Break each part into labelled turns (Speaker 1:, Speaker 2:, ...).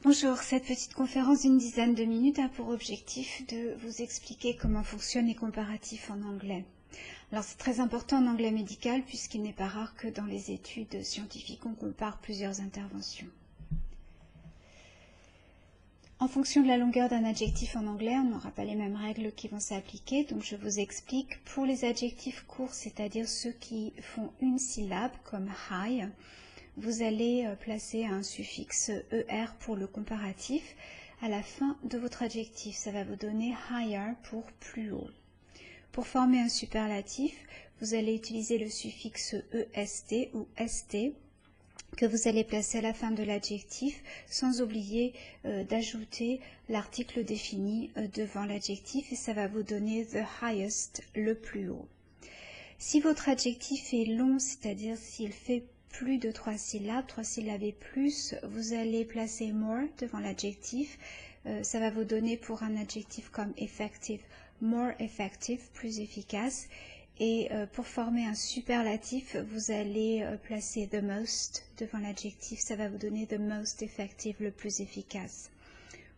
Speaker 1: Bonjour, cette petite conférence d'une dizaine de minutes a pour objectif de vous expliquer comment fonctionnent les comparatifs en anglais. Alors c'est très important en anglais médical puisqu'il n'est pas rare que dans les études scientifiques on compare plusieurs interventions. En fonction de la longueur d'un adjectif en anglais, on n'aura pas les mêmes règles qui vont s'appliquer, donc je vous explique. Pour les adjectifs courts, c'est-à-dire ceux qui font une syllabe comme high, vous allez placer un suffixe ER pour le comparatif à la fin de votre adjectif. Ça va vous donner higher pour plus haut. Pour former un superlatif, vous allez utiliser le suffixe EST ou ST que vous allez placer à la fin de l'adjectif sans oublier d'ajouter l'article défini devant l'adjectif et ça va vous donner the highest, le plus haut. Si votre adjectif est long, c'est-à-dire s'il fait plus de 3 syllabes et plus, vous allez placer more devant l'adjectif. Ça va vous donner pour un adjectif comme effective, more effective, plus efficace. Et pour former un superlatif, vous allez placer the most devant l'adjectif. Ça va vous donner the most effective, le plus efficace.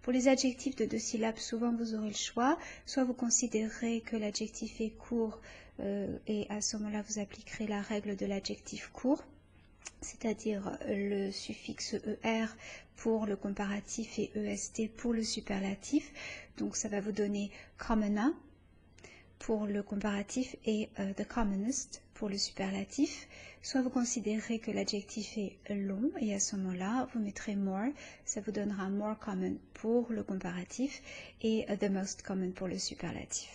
Speaker 1: Pour les adjectifs de 2 syllabes, souvent vous aurez le choix. Soit vous considérez que l'adjectif est court et à ce moment-là, vous appliquerez la règle de l'adjectif court, c'est-à-dire le suffixe ER pour le comparatif et EST pour le superlatif. Donc ça va vous donner commoner pour le comparatif et the commonest pour le superlatif. Soit vous considérez que l'adjectif est long et à ce moment-là, vous mettrez more, ça vous donnera more common pour le comparatif et the most common pour le superlatif.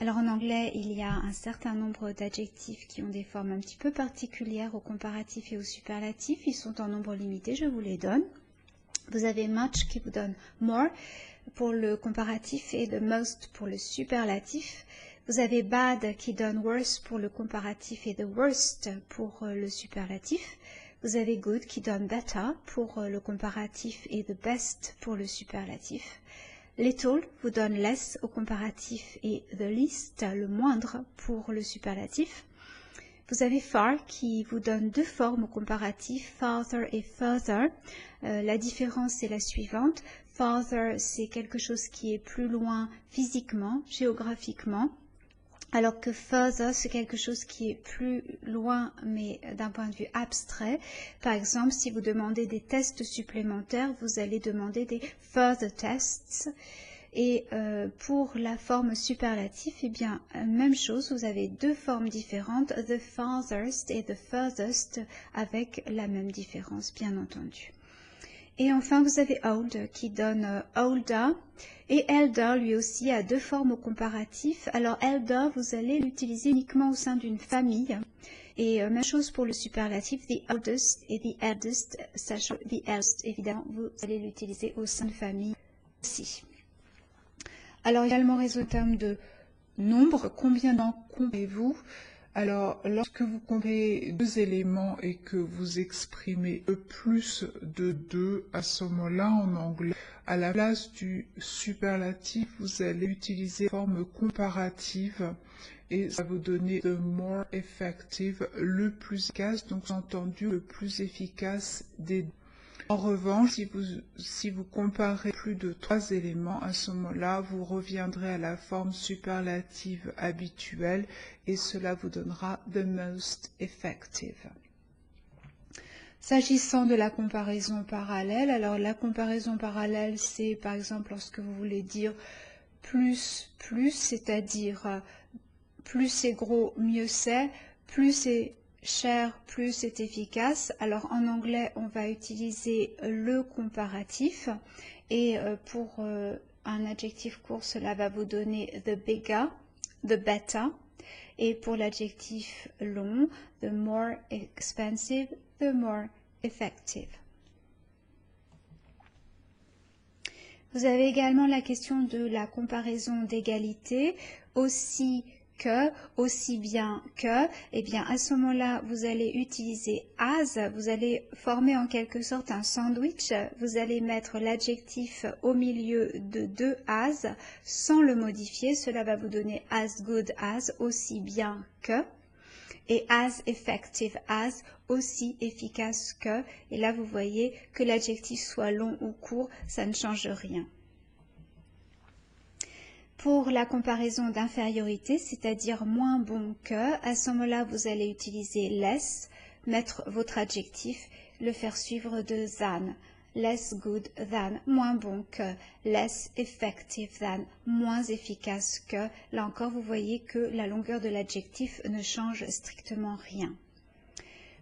Speaker 1: Alors en anglais, il y a un certain nombre d'adjectifs qui ont des formes un petit peu particulières au comparatif et au superlatif. Ils sont en nombre limité, je vous les donne. Vous avez much qui vous donne more pour le comparatif et the most pour le superlatif. Vous avez bad qui donne worse pour le comparatif et the worst pour le superlatif. Vous avez good qui donne better pour le comparatif et the best pour le superlatif. Little vous donne less au comparatif et the least, le moindre, pour le superlatif. Vous avez far qui vous donne 2 formes au comparatif, farther et further. La différence est la suivante. Farther, c'est quelque chose qui est plus loin physiquement, géographiquement, alors que further, c'est quelque chose qui est plus loin, mais d'un point de vue abstrait. Par exemple, si vous demandez des tests supplémentaires, vous allez demander des further tests. Et pour la forme superlative, eh bien, même chose, vous avez 2 formes différentes, the farthest et the furthest, avec la même différence, bien entendu. Et enfin, vous avez old qui donne older. Et elder, lui aussi, a 2 formes au comparatif. Alors, elder, vous allez l'utiliser uniquement au sein d'une famille. Et même chose pour le superlatif, the oldest et the eldest, sachant the eldest, évidemment, vous allez l'utiliser au sein de famille aussi. Alors, également, résultat de nombre, combien d'en comptez-vous?
Speaker 2: Alors, lorsque vous comparez 2 éléments et que vous exprimez plus de 2, à ce moment-là, en anglais, à la place du superlatif, vous allez utiliser la forme comparative et ça va vous donner the more effective, le plus efficace, donc entendu le plus efficace des deux. En revanche, si vous comparez plus de 3 éléments, à ce moment-là, vous reviendrez à la forme superlative habituelle et cela vous donnera the most effective.
Speaker 1: S'agissant de la comparaison parallèle, alors la comparaison parallèle, c'est par exemple lorsque vous voulez dire plus, c'est-à-dire plus c'est gros, mieux c'est, plus c'est cher, plus c'est efficace. Alors en anglais, on va utiliser le comparatif et pour un adjectif court, cela va vous donner the bigger, the better. Et pour l'adjectif long, the more expensive, the more effective. Vous avez également la question de la comparaison d'égalité, aussi que, aussi bien que, et bien à ce moment-là, vous allez utiliser as, vous allez former en quelque sorte un sandwich, vous allez mettre l'adjectif au milieu de 2 as sans le modifier, cela va vous donner as good as, aussi bien que. et as effective as, aussi efficace que. Et là, vous voyez que l'adjectif soit long ou court, ça ne change rien. Pour la comparaison d'infériorité, c'est-à-dire moins bon que, à ce moment-là, vous allez utiliser less, mettre votre adjectif, le faire suivre de than. Less good than, moins bon que. Less effective than, moins efficace que. Là encore, vous voyez que la longueur de l'adjectif ne change strictement rien.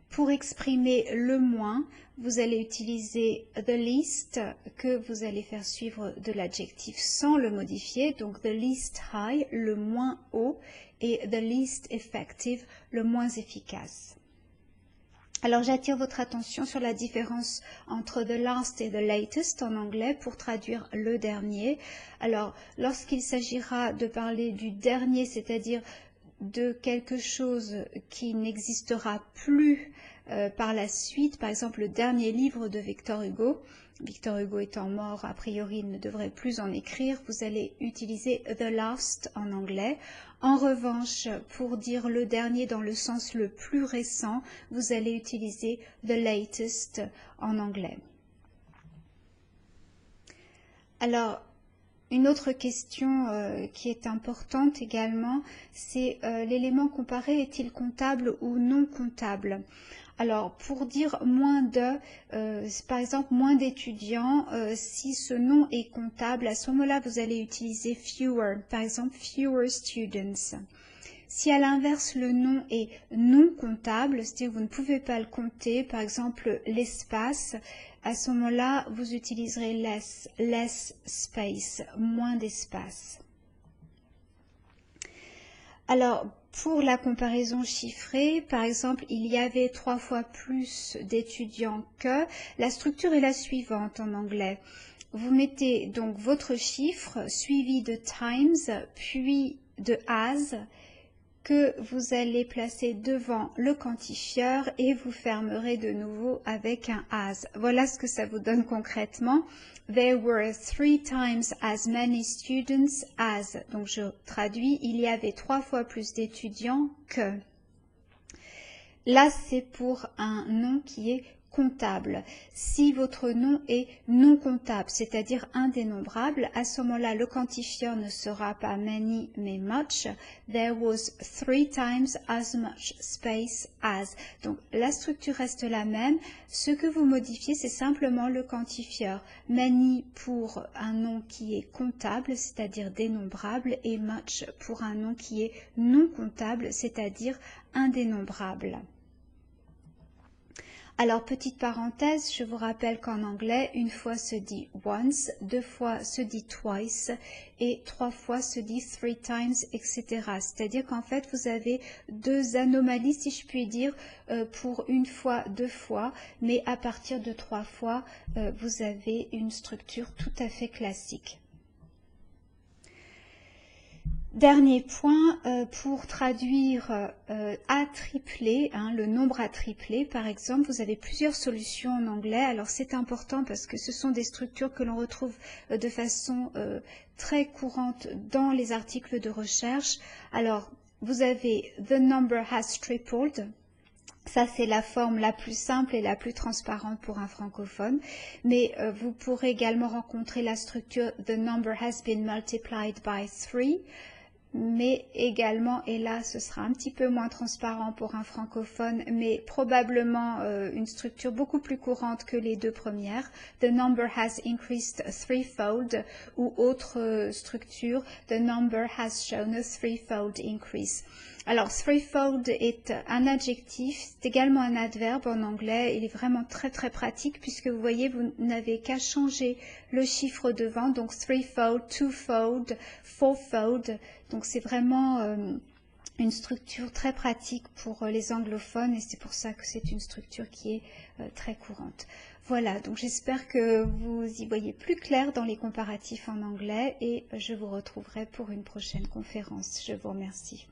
Speaker 1: Pour exprimer le moins, vous allez utiliser the least que vous allez faire suivre de l'adjectif sans le modifier. Donc the least high, le moins haut, et the least effective, le moins efficace. Alors j'attire votre attention sur la différence entre the last et the latest en anglais pour traduire le dernier. Alors lorsqu'il s'agira de parler du dernier, c'est-à-dire de quelque chose qui n'existera plus par la suite, par exemple le dernier livre de Victor Hugo. Victor Hugo étant mort, a priori il ne devrait plus en écrire, vous allez utiliser the last en anglais. En revanche, pour dire le dernier dans le sens le plus récent, vous allez utiliser the latest en anglais. Alors, une autre question qui est importante également, c'est l'élément comparé est-il comptable ou non comptable? Alors, pour dire moins de, par exemple, moins d'étudiants, si ce nom est comptable, à ce moment-là, vous allez utiliser fewer, par exemple, fewer students. Si à l'inverse, le nom est non comptable, c'est-à-dire vous ne pouvez pas le compter, par exemple, l'espace, à ce moment-là, vous utiliserez less space, moins d'espace. Alors, pour la comparaison chiffrée, par exemple, il y avait 3 fois plus d'étudiants que. La structure est la suivante en anglais. Vous mettez donc votre chiffre suivi de times, puis de as, que vous allez placer devant le quantifieur et vous fermerez de nouveau avec un as. Voilà ce que ça vous donne concrètement. There were 3 times as many students as. Donc je traduis, il y avait 3 fois plus d'étudiants que. Là, c'est pour un nom qui est comptable. Si votre nom est non comptable, c'est-à-dire indénombrable, à ce moment-là, le quantifieur ne sera pas many mais much. There was 3 times as much space as. Donc, la structure reste la même. Ce que vous modifiez, c'est simplement le quantifieur. Many pour un nom qui est comptable, c'est-à-dire dénombrable, et much pour un nom qui est non comptable, c'est-à-dire indénombrable. Alors, petite parenthèse, je vous rappelle qu'en anglais, une fois se dit once, 2 fois se dit twice et 3 fois se dit 3 times, etc. C'est-à-dire qu'en fait, vous avez 2 anomalies, si je puis dire, pour une fois, 2 fois, mais à partir de 3 fois, vous avez une structure tout à fait classique. Dernier point, pour traduire à triplé, le nombre à triplé, par exemple, vous avez plusieurs solutions en anglais. Alors c'est important parce que ce sont des structures que l'on retrouve de façon très courante dans les articles de recherche. Alors, vous avez the number has tripled. Ça, c'est la forme la plus simple et la plus transparente pour un francophone. Mais vous pourrez également rencontrer la structure the number has been multiplied by 3. Mais également, et là ce sera un petit peu moins transparent pour un francophone, mais probablement une structure beaucoup plus courante que les 2 premières. The number has increased threefold, ou autre structure, the number has shown a threefold increase. Alors, threefold est un adjectif, c'est également un adverbe en anglais. Il est vraiment très très pratique puisque vous voyez, vous n'avez qu'à changer le chiffre devant. Donc, threefold, twofold, fourfold. Donc, c'est vraiment une structure très pratique pour les anglophones et c'est pour ça que c'est une structure qui est très courante. Voilà, donc j'espère que vous y voyez plus clair dans les comparatifs en anglais et je vous retrouverai pour une prochaine conférence. Je vous remercie.